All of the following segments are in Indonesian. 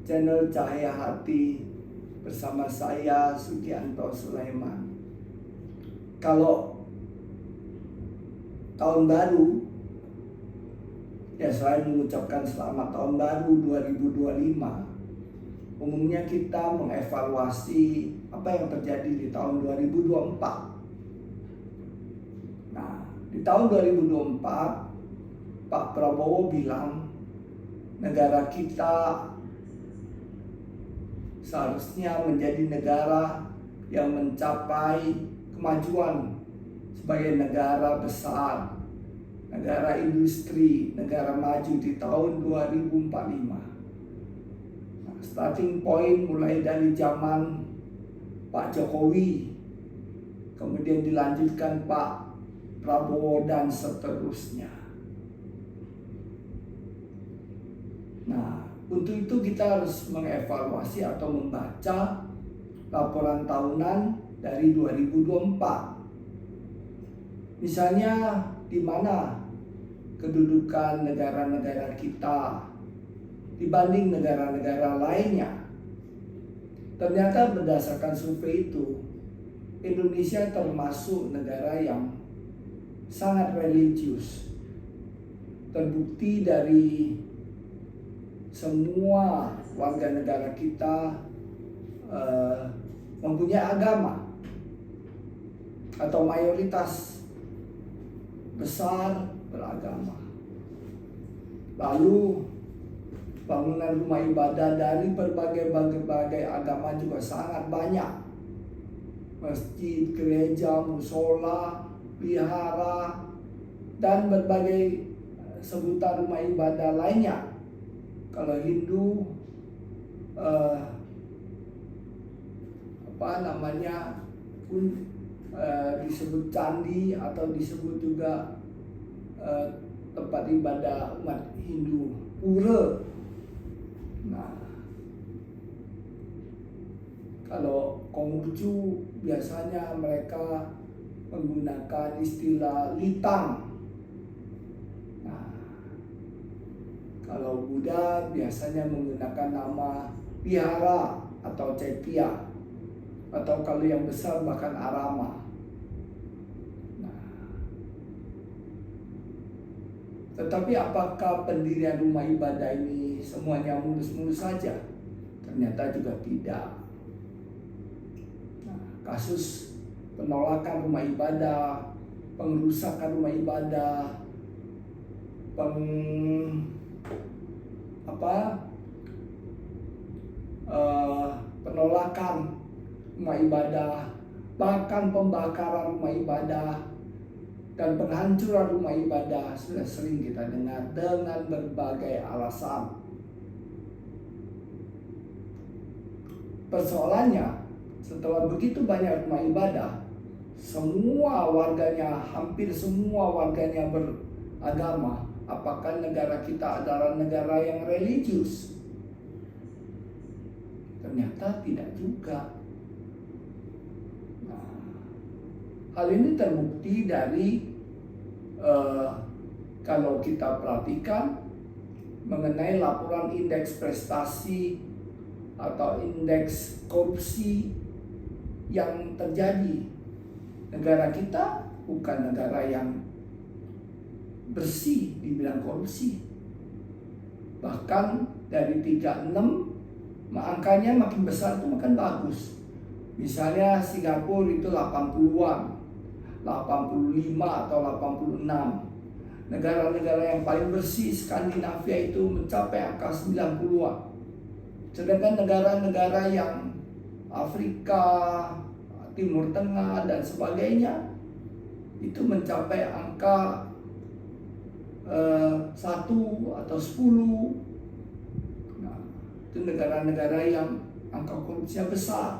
channel Cahaya Hati bersama saya Sugianto Sulaiman. Kalau tahun baru, ya selain mengucapkan selamat tahun baru 2025, umumnya kita mengevaluasi apa yang terjadi di tahun 2024. Nah, di tahun 2024 Pak Prabowo bilang negara kita seharusnya menjadi negara yang mencapai kemajuan sebagai negara besar, negara industri, negara maju di tahun 2045. Nah, starting point mulai dari zaman Pak Jokowi, kemudian dilanjutkan Pak Prabowo dan seterusnya. Nah, untuk itu kita harus mengevaluasi atau membaca laporan tahunan dari 2024. Misalnya di mana kedudukan negara-negara kita dibanding negara-negara lainnya. Ternyata berdasarkan survei itu, Indonesia termasuk negara yang sangat religius. Terbukti dari semua warga negara kita mempunyai agama atau mayoritas besar beragama. Lalu bangunan rumah ibadah dari berbagai agama juga sangat banyak. Masjid, gereja, musola, wihara, dan berbagai sebutan rumah ibadah lainnya. Kalau Hindu pun disebut candi atau disebut juga tempat ibadah umat Hindu, pura. Nah, kalau Konghucu biasanya mereka menggunakan istilah litang. Kalau Buddha biasanya menggunakan nama Vihara atau Cetya, atau kalau yang besar bahkan Arama. Nah, tetapi apakah pendirian rumah ibadah ini semuanya mulus-mulus saja? Ternyata juga tidak. Nah, kasus penolakan rumah ibadah, pengrusakan rumah ibadah, penolakan rumah ibadah, bahkan pembakaran rumah ibadah dan penghancuran rumah ibadah sudah sering kita dengar dengan berbagai alasan. Persoalannya, setelah begitu banyak rumah ibadah, hampir semua warganya beragama. Apakah negara kita adalah negara yang religius? Ternyata tidak juga. Nah, hal ini terbukti dari kalau kita perhatikan mengenai laporan indeks prestasi atau indeks korupsi yang terjadi. Negara kita bukan negara yang bersih dibilang korupsi. Bahkan dari 36 angkanya makin besar itu makin bagus. Misalnya Singapura itu 80-an, 85 atau 86. Negara-negara yang paling bersih Skandinavia itu mencapai angka 90-an. Sedangkan negara-negara yang Afrika, Timur Tengah dan sebagainya itu mencapai angka 1 atau 10. Nah, itu negara-negara yang angka korupsinya besar.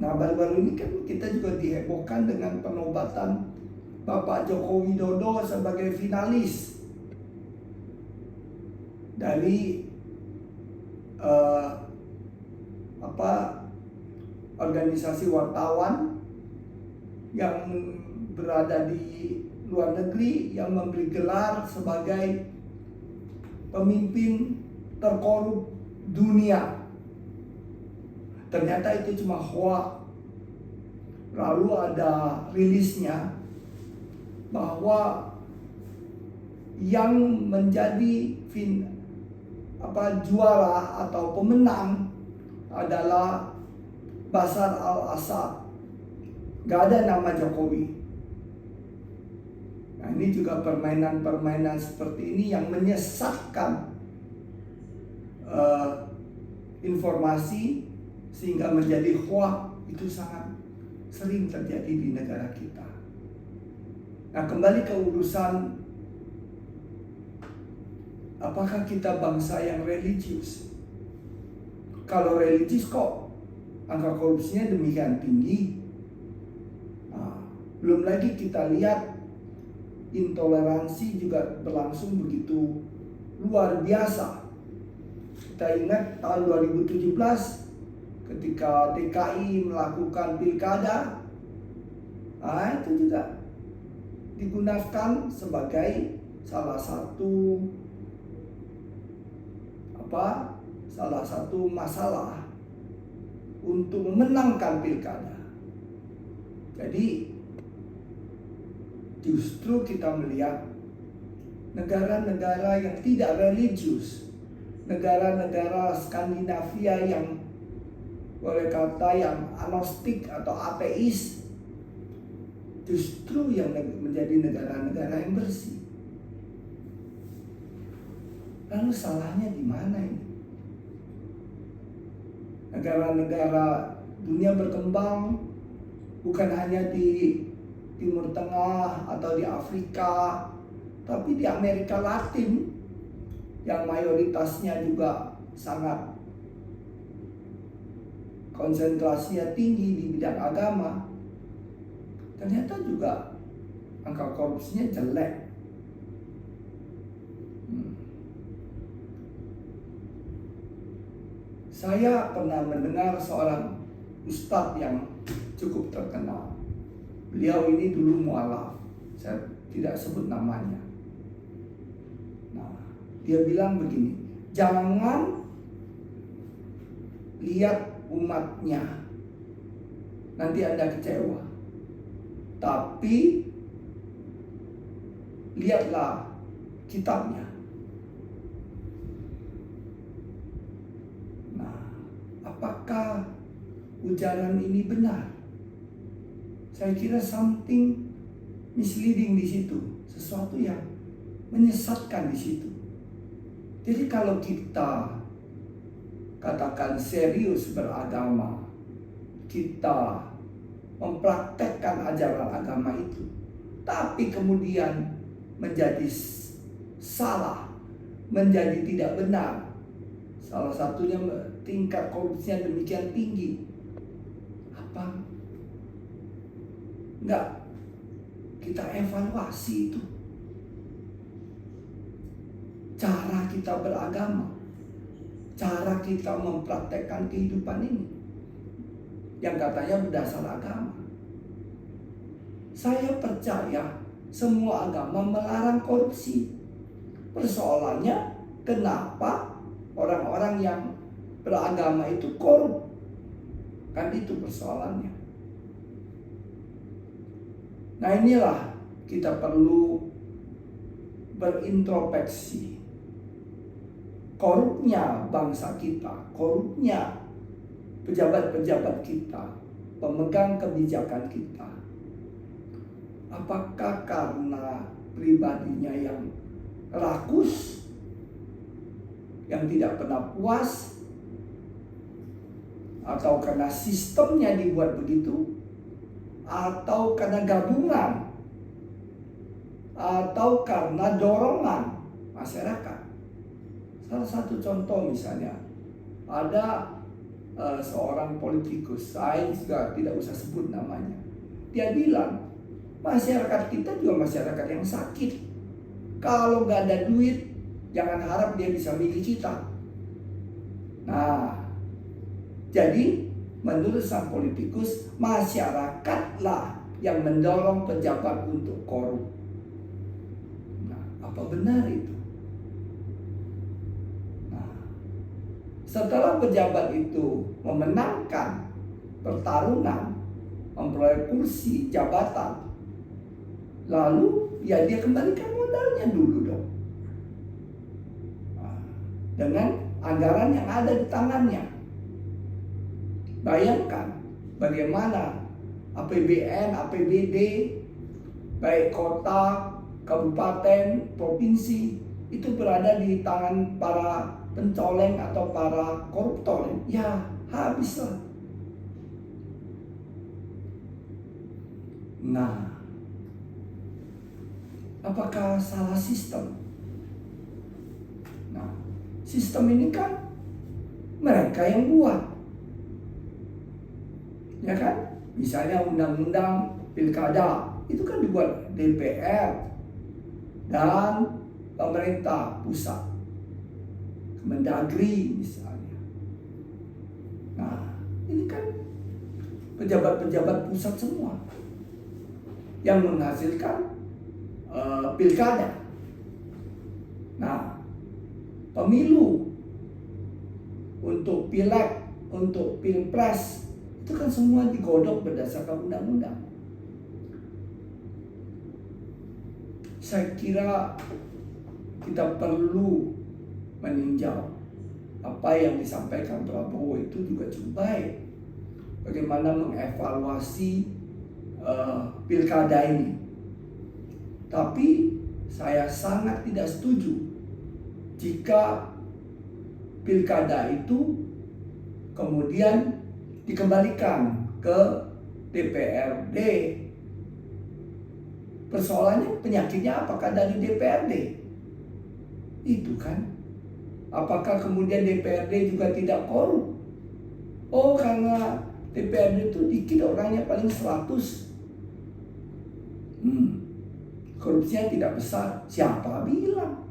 Nah, baru-baru ini kan kita juga dihebohkan dengan penobatan Bapak Joko Widodo sebagai finalis dari organisasi wartawan yang berada di luar negeri yang memberi gelar sebagai pemimpin terkorup dunia. Ternyata itu cuma hoax. Lalu ada rilisnya bahwa yang menjadi juara atau pemenang adalah Bashar al-Assad. Gak ada nama Jokowi. Nah, ini juga permainan-permainan seperti ini yang menyesatkan informasi sehingga menjadi hoax. Itu sangat sering terjadi di negara kita. Nah, kembali ke urusan apakah kita bangsa yang religius? Kalau religius kok angka korupsinya demikian tinggi? Nah, belum lagi kita lihat intoleransi juga berlangsung begitu luar biasa. Kita ingat tahun 2017 ketika DKI melakukan pilkada, itu juga digunakan sebagai salah satu masalah untuk memenangkan pilkada. Jadi justru kita melihat negara-negara yang tidak religius, negara-negara Skandinavia yang boleh kata yang agnostik atau ateis, justru yang menjadi negara-negara yang bersih. Lalu salahnya di mana ini? Negara-negara dunia berkembang bukan hanya di Timur Tengah atau di Afrika, tapi di Amerika Latin yang mayoritasnya juga sangat konsentrasinya tinggi di bidang agama, ternyata juga angka korupsinya jelek. Saya pernah mendengar seorang ustadz yang cukup terkenal. Beliau ini dulu mualaf, saya tidak sebut namanya. Nah, dia bilang begini, jangan lihat umatnya, nanti Anda kecewa. Tapi lihatlah kitabnya. Nah, apakah ujaran ini benar? Saya kira something misleading di situ, sesuatu yang menyesatkan di situ. Jadi kalau kita katakan serius beragama, kita mempraktekkan ajaran agama itu, tapi kemudian menjadi salah, menjadi tidak benar, salah satunya tingkat korupsinya demikian tinggi, apa enggak kita evaluasi itu cara kita beragama, cara kita mempraktekkan kehidupan ini yang katanya berdasar agama. Saya percaya semua agama melarang korupsi. Persoalannya kenapa orang-orang yang beragama itu korup? Kan itu persoalannya. Nah, inilah kita perlu berintrospeksi. Korupnya bangsa kita, korupnya pejabat-pejabat kita, pemegang kebijakan kita. Apakah karena pribadinya yang rakus, yang tidak pernah puas, atau karena sistemnya dibuat begitu, atau karena gabungan, atau karena dorongan masyarakat? Salah satu contoh misalnya, ada seorang politikus, saya juga tidak usah sebut namanya. Dia bilang, masyarakat kita juga masyarakat yang sakit. Kalau nggak ada duit, jangan harap dia bisa milih kita. Nah, jadi menurut sang politikus, masyarakatlah yang mendorong pejabat untuk korup. Nah, apa benar itu? Nah, Setelah pejabat itu memenangkan pertarungan, memperoleh kursi jabatan, lalu ya dia kembalikan modalnya dulu dong. Dengan anggaran yang ada di tangannya. Bayangkan bagaimana APBN, APBD, baik kota, kabupaten, provinsi, itu berada di tangan para pencoleng atau para koruptor. Ya habislah. Nah, apakah salah sistem? Nah, sistem ini kan mereka yang buat, ya kan? Misalnya undang-undang pilkada itu kan dibuat DPR dan pemerintah pusat, Kemendagri misalnya. Nah, ini kan pejabat-pejabat pusat semua yang menghasilkan pilkada. Nah, pemilu untuk pileg, untuk pilpres, itu kan semua digodok berdasarkan undang-undang. Saya kira kita perlu meninjau apa yang disampaikan Prabowo itu juga cukup baik. Bagaimana mengevaluasi pilkada ini. Tapi saya sangat tidak setuju jika pilkada itu kemudian dikembalikan ke DPRD. Persoalannya, penyakitnya apakah dari DPRD? Itu kan. Apakah kemudian DPRD juga tidak korup? Oh, karena DPRD itu dikit orangnya paling 100. Korupsinya tidak besar. Siapa bilang?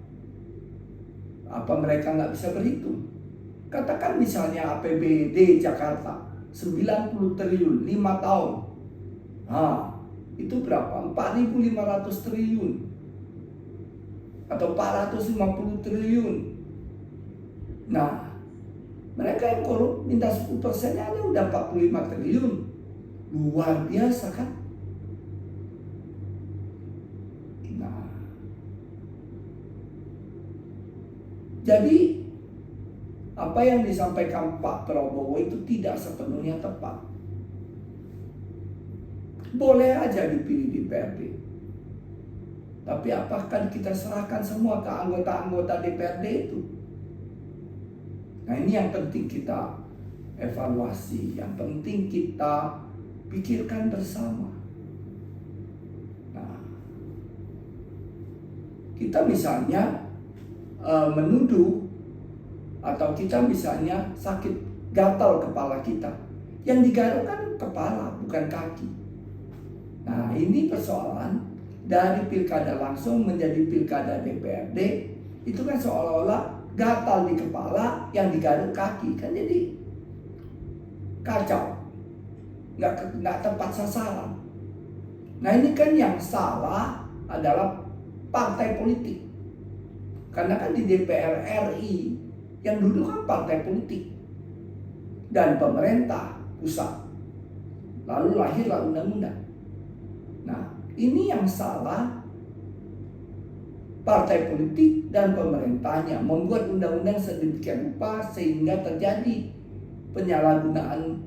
Apa mereka nggak bisa berhitung? Katakan misalnya APBD Jakarta 90 triliun 5 tahun. Nah, itu berapa? 4.500 triliun atau 450 triliun. Nah, mereka yang korup minta 10%-nya aja udah 45 triliun. Luar biasa kan? Nah, jadi apa yang disampaikan Pak Prabowo itu tidak sepenuhnya tepat. Boleh aja dipilih di DPRD. Tapi apakah kita serahkan semua ke anggota-anggota DPRD itu? Nah, ini yang penting kita evaluasi, yang penting kita pikirkan bersama. Nah, kita misalnya menuduh atau kita misalnya sakit gatal kepala kita, yang digaruk kan kepala bukan kaki. Nah, ini persoalan dari pilkada langsung menjadi pilkada DPRD, itu kan seolah-olah gatal di kepala yang digaruk kaki, kan jadi kacau, nggak tepat sasaran. Nah, ini kan yang salah adalah partai politik, karena kan di DPR RI yang dulu kan partai politik dan pemerintah pusat, lalu lahirlah undang-undang. Nah, ini yang salah partai politik dan pemerintahnya membuat undang-undang sedemikian rupa sehingga terjadi penyalahgunaan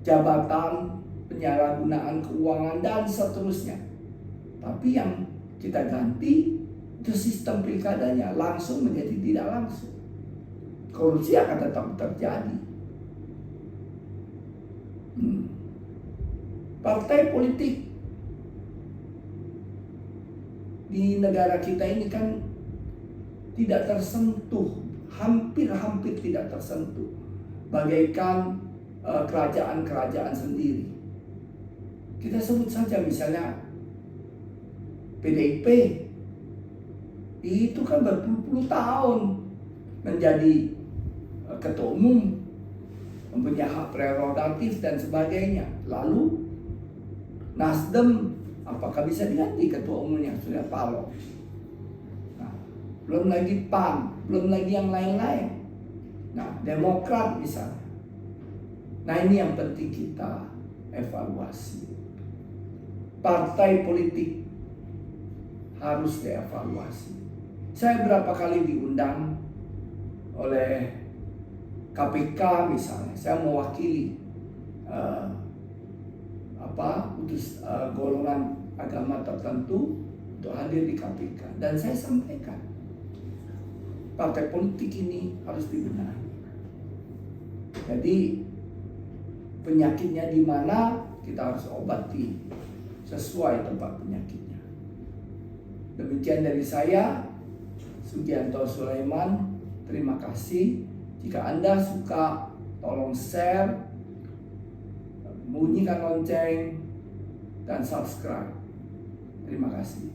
jabatan, penyalahgunaan keuangan dan seterusnya. Tapi yang kita ganti itu sistem pilkadanya langsung menjadi tidak langsung. Korupsi akan tetap terjadi. Partai politik di negara kita ini kan tidak tersentuh, hampir tidak tersentuh, bagaikan kerajaan-kerajaan sendiri. Kita sebut saja misalnya PDIP, itu kan berpuluh-puluh tahun menjadi ketua umum, mempunyai hak prerogatif dan sebagainya. Lalu Nasdem, apakah bisa diganti ketua umumnya? Surya Paloh. Nah, belum lagi PAN, belum lagi yang lain-lain. Nah, Demokrat misalnya. Nah, ini yang penting kita evaluasi. Partai politik harus dievaluasi. Saya berapa kali diundang oleh KPK misalnya, saya mewakili golongan agama tertentu untuk hadir di KPK, dan saya sampaikan partai politik ini harus dibenahi. Jadi penyakitnya di mana, kita harus obati sesuai tempat penyakitnya. Demikian dari saya, Sugianto Sulaiman. Terima kasih. Jika Anda suka, tolong share, bunyikan lonceng, dan subscribe. Terima kasih.